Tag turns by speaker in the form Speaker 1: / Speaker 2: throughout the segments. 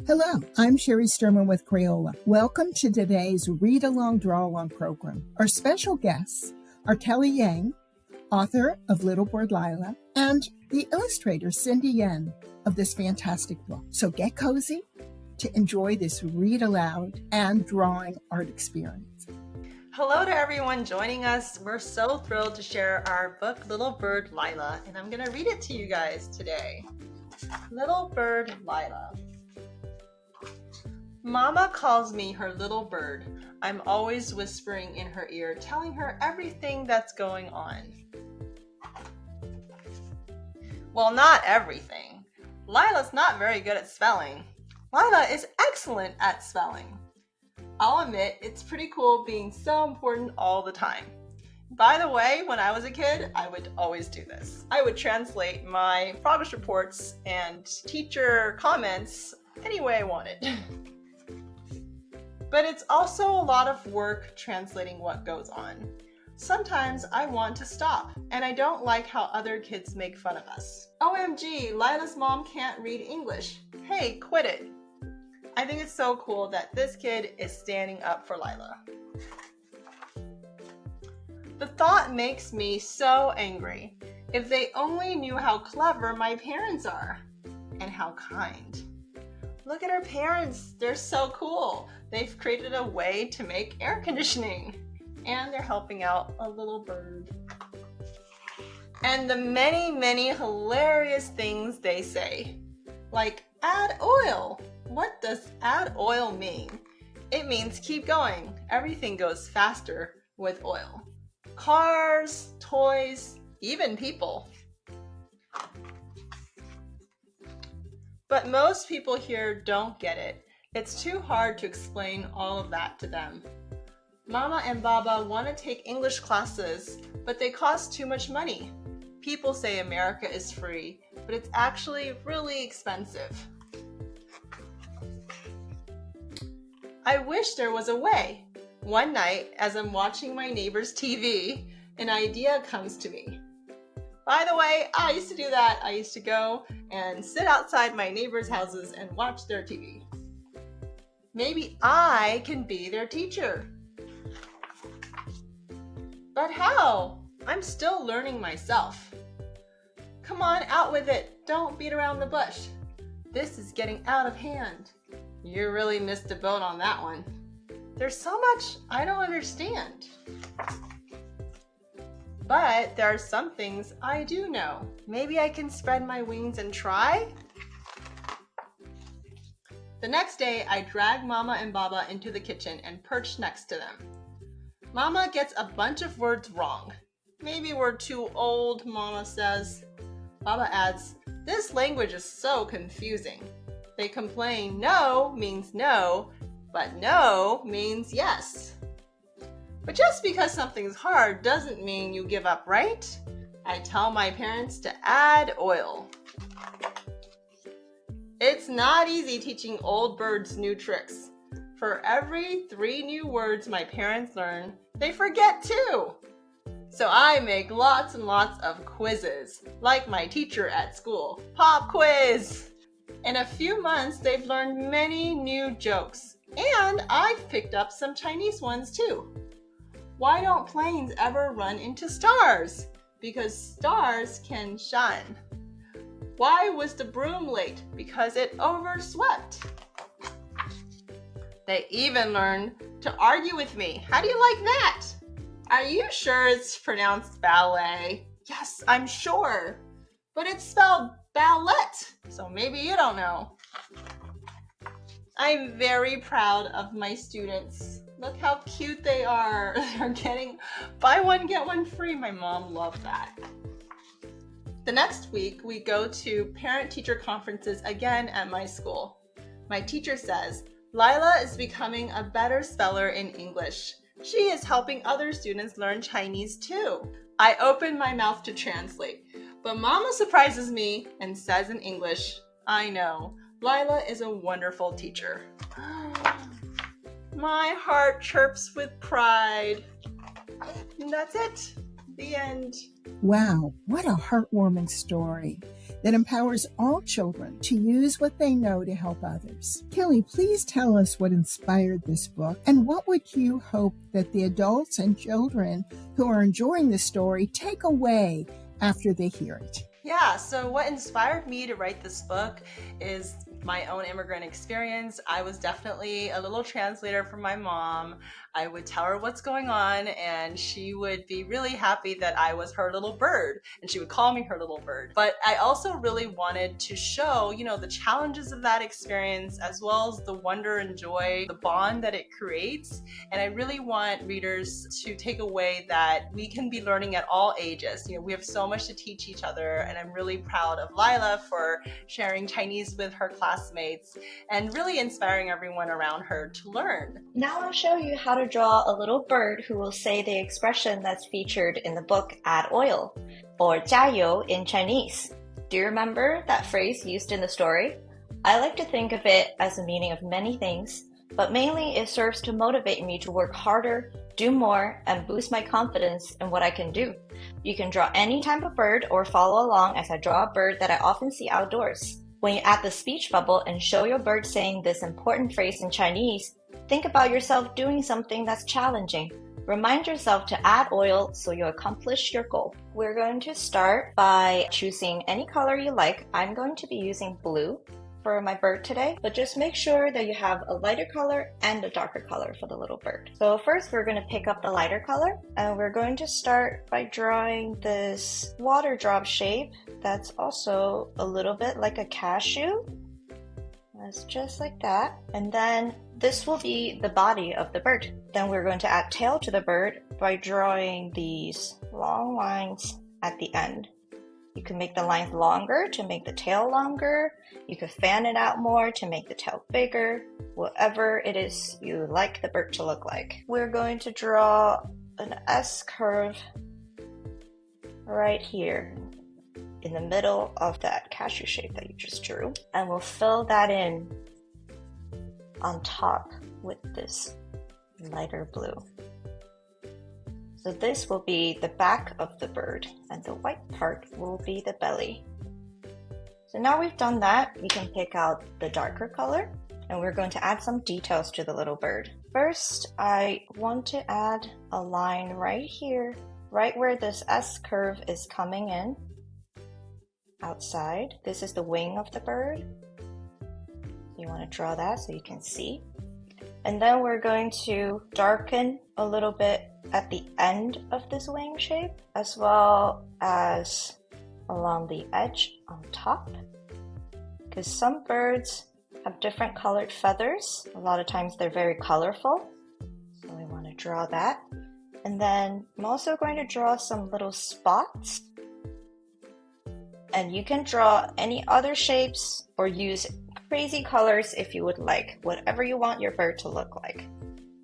Speaker 1: Hello, I'm Sherry Sturman with Crayola. Welcome to today's Read Along, Draw Along program. Our special guests are Kelly Yang, author of Little Bird Lila, and the illustrator Cindy Yen of this fantastic book. So get cozy to enjoy this read aloud and drawing art experience.
Speaker 2: Hello to everyone joining us. We're so thrilled to share our book, Little Bird Lila, and I'm going to read it to you guys today. Little Bird Lila. Mama calls me her little bird. I'm always whispering in her ear, telling her everything that's going on. Well, not everything. Lila's not very good at spelling. Lila is excellent at spelling. I'll admit, it's pretty cool being so important all the time. By the way, when I was a kid, I would always do this. I would translate my progress reports and teacher comments any way I wanted. But it's also a lot of work translating what goes on. Sometimes I want to stop, and I don't like how other kids make fun of us. OMG, Lila's mom can't read English. Hey, quit it. I think it's so cool that this kid is standing up for Lila. The thought makes me so angry. If they only knew how clever my parents are, and how kind. Look at our parents, they're so cool. They've created a way to make air conditioning, and they're helping out a little bird. And the many, many hilarious things they say, like add oil. What does add oil mean? It means keep going. Everything goes faster with oil. Cars, toys, even people. But most people here don't get it. It's too hard to explain all of that to them. Mama and Baba want to take English classes, but they cost too much money. People say America is free, but it's actually really expensive. I wish there was a way. One night, as I'm watching my neighbor's TV, an idea comes to me. By the way, I used to do that. I used to go and sit outside my neighbors' houses and watch their TV. Maybe I can be their teacher. But how? I'm still learning myself. Come on, out with it. Don't beat around the bush. This is getting out of hand. You really missed the boat on that one. There's so much I don't understand. But there are some things I do know. Maybe I can spread my wings and try? The next day, I drag Mama and Baba into the kitchen and perch next to them. Mama gets a bunch of words wrong. Maybe we're too old, Mama says. Baba adds, this language is so confusing. They complain no means no, but no means yes. But just because something's hard doesn't mean you give up, right? I tell my parents to add oil. It's not easy teaching old birds new tricks. For every 3 new words my parents learn, they forget 2. So I make lots and lots of quizzes, like my teacher at school, Pop Quiz. In a few months, they've learned many new jokes, and I've picked up some Chinese ones too. Why don't planes ever run into stars? Because stars can shine. Why was the broom late? Because it overswept. They even learned to argue with me. How do you like that? Are you sure it's pronounced ballet? Yes, I'm sure. But it's spelled ballet, so maybe you don't know. I'm very proud of my students. Look how cute they are. They're getting buy one, get one free. My mom loved that. The next week, we go to parent-teacher conferences again at my school. My teacher says, Lila is becoming a better speller in English. She is helping other students learn Chinese too. I open my mouth to translate, but Mama surprises me and says in English, I know, Lila is a wonderful teacher. My heart chirps with pride. And that's it. The end.
Speaker 1: Wow, what a heartwarming story. that empowers all children to use what they know to help others. Kelly, please tell us what inspired this book and what would you hope that the adults and children who are enjoying the story take away after they hear it.
Speaker 2: Yeah, so what inspired me to write this book is my own immigrant experience. I was definitely a little translator for my mom. I would tell her what's going on, and she would be really happy that I was her little bird, and she would call me her little bird. But I also really wanted to show, the challenges of that experience, as well as the wonder and joy, the bond that it creates. And I really want readers to take away that we can be learning at all ages. We have so much to teach each other, and I'm really proud of Lila for sharing Chinese with her classmates and really inspiring everyone around her to learn.
Speaker 3: Now I'll show you how to draw a little bird who will say the expression that's featured in the book "add oil," or 加油 in Chinese. Do you remember that phrase used in the story? I like to think of it as a meaning of many things, but mainly it serves to motivate me to work harder, do more, and boost my confidence in what I can do. You can draw any type of bird or follow along as I draw a bird that I often see outdoors. When you add the speech bubble and show your bird saying this important phrase in Chinese, think about yourself doing something that's challenging. Remind yourself to add oil so you accomplish your goal. We're going to start by choosing any color you like. I'm going to be using blue for my bird today, but just make sure that you have a lighter color and a darker color for the little bird. So first we're going to pick up the lighter color, and we're going to start by drawing this water drop shape that's also a little bit like a cashew. That's just like that. And then this will be the body of the bird. Then we're going to add tail to the bird by drawing these long lines at the end. You can make the lines longer to make the tail longer. You could fan it out more to make the tail bigger. Whatever it is you like the bird to look like. We're going to draw an S curve right here in the middle of that cashew shape that you just drew. And we'll fill that in on top with this lighter blue. So this will be the back of the bird, and the white part will be the belly. So now we've done that, we can pick out the darker color, and we're going to add some details to the little bird. First, I want to add a line right here, right where this S curve is coming in, outside. This is the wing of the bird. You want to draw that so you can see. And then we're going to darken a little bit at the end of this wing shape, as well as along the edge on top, because some birds have different colored feathers. A lot of times they're very colorful, so we want to draw that. And then I'm also going to draw some little spots, and you can draw any other shapes or use crazy colors if you would like, whatever you want your bird to look like.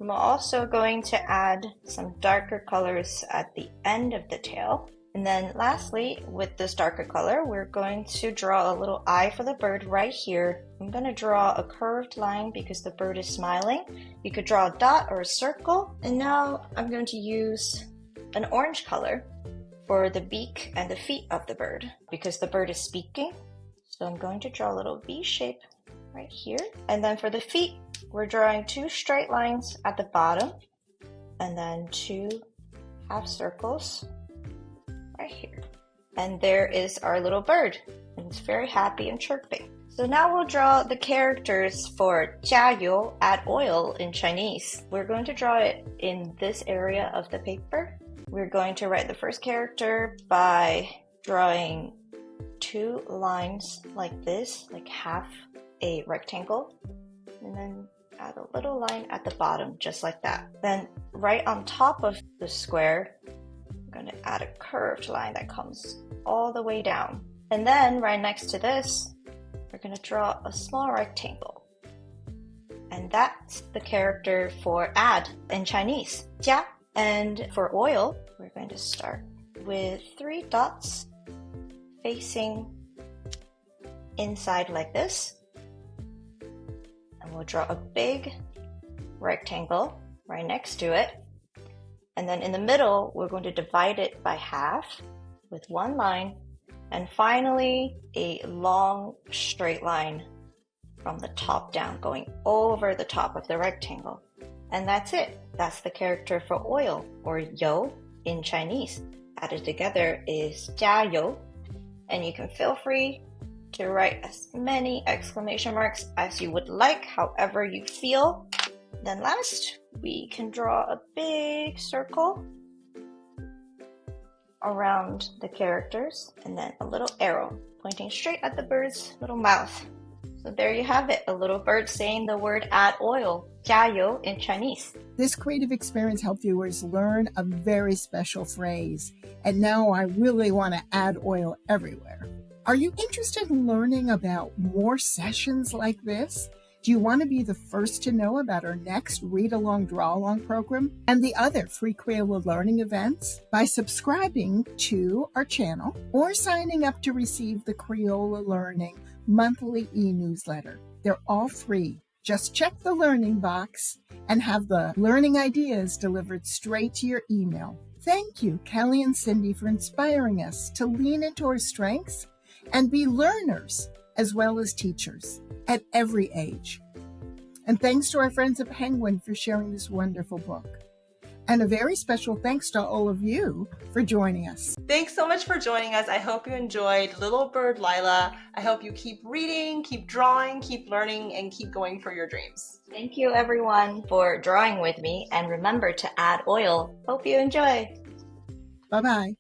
Speaker 3: I'm also going to add some darker colors at the end of the tail. And then lastly, with this darker color, we're going to draw a little eye for the bird right here. I'm going to draw a curved line because the bird is smiling. You could draw a dot or a circle. And now I'm going to use an orange color for the beak and the feet of the bird because the bird is speaking. So I'm going to draw a little V shape right here. And then for the feet, we're drawing two straight lines at the bottom and then two half circles right here. And there is our little bird, and it's very happy and chirping. So now we'll draw the characters for 加油, add oil in Chinese. We're going to draw it in this area of the paper. We're going to write the first character by drawing two lines like this, like half a rectangle, and then add a little line at the bottom, just like that. Then right on top of the square, I'm going to add a curved line that comes all the way down. And then right next to this, we're going to draw a small rectangle. And that's the character for add in Chinese, 加. And for oil, we're going to start with 3 dots facing inside like this. And we'll draw a big rectangle right next to it. And then in the middle, we're going to divide it by half with one line. And finally, a long straight line from the top down going over the top of the rectangle. And that's it. That's the character for oil, or yo in Chinese. Added together is 加油. And you can feel free to write as many exclamation marks as you would like, however you feel. Then last, we can draw a big circle around the characters, and then a little arrow pointing straight at the bird's little mouth. So there you have it, a little bird saying the word add oil, 加油 in Chinese.
Speaker 1: This creative experience helped viewers learn a very special phrase, and now I really want to add oil everywhere. Are you interested in learning about more sessions like this? Do you want to be the first to know about our next Read Along, Draw Along program and the other free Crayola learning events? By subscribing to our channel or signing up to receive the Crayola Learning monthly e-newsletter. They're all free. Just check the learning box and have the learning ideas delivered straight to your email. Thank you, Kelly and Cindy, for inspiring us to lean into our strengths and be learners as well as teachers at every age. And thanks to our friends at Penguin for sharing this wonderful book. And a very special thanks to all of you for joining us.
Speaker 2: Thanks so much for joining us. I hope you enjoyed Little Bird Lila. I hope you keep reading, keep drawing, keep learning, and keep going for your dreams.
Speaker 3: Thank you everyone for drawing with me, and remember to add oil. Hope you enjoy.
Speaker 1: Bye-bye.